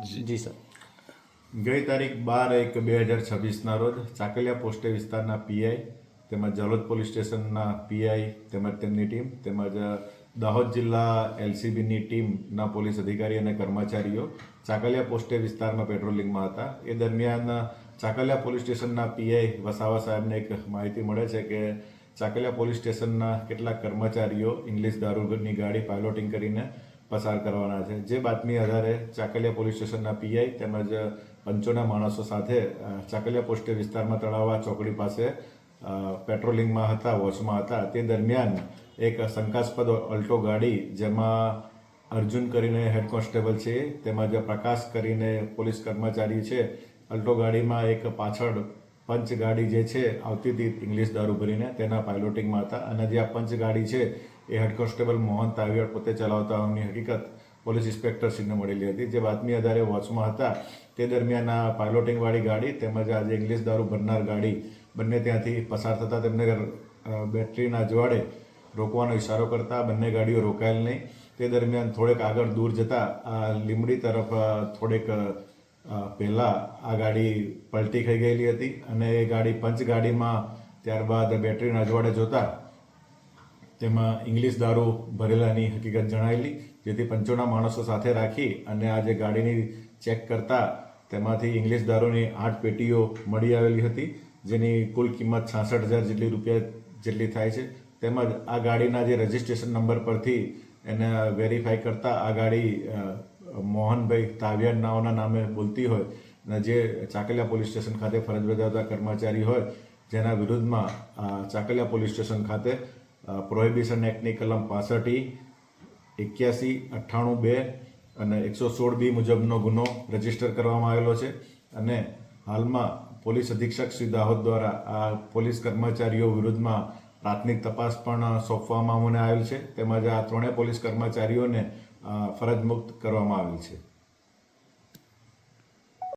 જી sir. ગઈ તારીખ 12/1/2026ના રોજ ચાકલિયા પોસ્ટે વિસ્તારના પીઆઈ તેમજ જલોદ પોલીસ સ્ટેશનના પીઆઈ તેમજ તેમની ટીમ તેમજ દાહોદ જિલ્લા એલસીબીની ટીમના પોલીસ અધિકારી અને કર્મચારીઓ ચાકલિયા પોસ્ટે વિસ્તારમાં પેટ્રોલિંગમાં હતા. એ દરમિયાન ચાકલિયા પોલીસ સ્ટેશનના પીઆઈ વસાવા સાહેબને એક માહિતી મળે છે કે ચાકલિયા પોલીસ સ્ટેશનના કેટલાક કર્મચારીઓ ઇંગ્લિશ દારૂની ગાડી પાયલોટિંગ કરીને પસાર કરવાના છે. જે બાતમી આધારે ચાકલિયા પોલીસ સ્ટેશનના પીઆઈ તેમજ પંચોના માણસો સાથે ચાકલિયા પોસ્ટે વિસ્તારમાં તળાવા ચોકડી પાસે પેટ્રોલિંગમાં હતા, વોચમાં હતા. તે દરમિયાન એક શંકાસ્પદ અલ્ટો ગાડી, જેમાં અર્જુન કરીને હેડ કોન્સ્ટેબલ છે તેમજ પ્રકાશ કરીને પોલીસ કર્મચારી છે, અલ્ટો ગાડીમાં એક પાછળ પંચ ગાડી જે છે આવતી હતી ઇંગ્લિશ દારૂ ભરીને, તેના પાયલોટિંગમાં હતા. અને જે આ પંચ ગાડી છે એ હેડ કોન્સ્ટેબલ મોહન તાવિયાડ પોતે ચલાવતા હોવાની હકીકત પોલીસ ઇન્સ્પેક્ટરશ્રીને મળેલી હતી. જે બાતમી આધારે વોચમાં હતા તે દરમિયાન આ પાયલોટિંગવાળી ગાડી તેમજ આ જે ઇંગ્લિશ દારૂ ભરનાર ગાડી બંને ત્યાંથી પસાર થતાં તેમને બેટરીના અજવાળે રોકવાનો ઇશારો કરતા બંને ગાડીઓ રોકાયેલ નહીં. તે દરમિયાન થોડેક આગળ દૂર જતાં આ લીંબડી તરફ થોડેક પહેલાં આ ગાડી પલટી ખાઈ ગયેલી હતી અને એ ગાડી પંચ ગાડીમાં ત્યારબાદ બેટરીના અજવાળે જોતા તેમાં ઇંગ્લિશ દારૂ ભરેલાની હકીકત જણાયેલી. જેથી પંચોના માણસો સાથે રાખી અને આ જે ગાડીની ચેક કરતા તેમાંથી ઇંગ્લિશ દારૂની 8 પેટીઓ મળી આવેલી હતી, જેની કુલ કિંમત 66,000 રૂપિયા જેટલી થાય છે. તેમજ આ ગાડીના જે રજિસ્ટ્રેશન નંબર પરથી એને વેરીફાઈ કરતા આ ગાડી મોહનભાઈ તાવિયાડ નાઓના નામે બોલતી હોય અને જે ચાકલિયા પોલીસ સ્ટેશન ખાતે ફરજ બજાવતા કર્મચારી હોય, જેના વિરુદ્ધમાં ચાકલિયા પોલીસ સ્ટેશન ખાતે પ્રોહિબિશન એક્ટની કલમ 65E, 81, 98(2) અને 116B મુજબનો ગુનો રજીસ્ટર કરવામાં આવેલો છે. અને હાલમાં પોલીસ અધિક્ષક શ્રી દાહોદ દ્વારા આ પોલીસ કર્મચારીઓ વિરુદ્ધમાં પ્રાથમિક તપાસ પણ સોંપવામાં મને આવેલ છે. તેમજ આ ત્રણેય પોલીસ કર્મચારીઓને ફરજ મુક્ત કરવામાં આવેલ છે.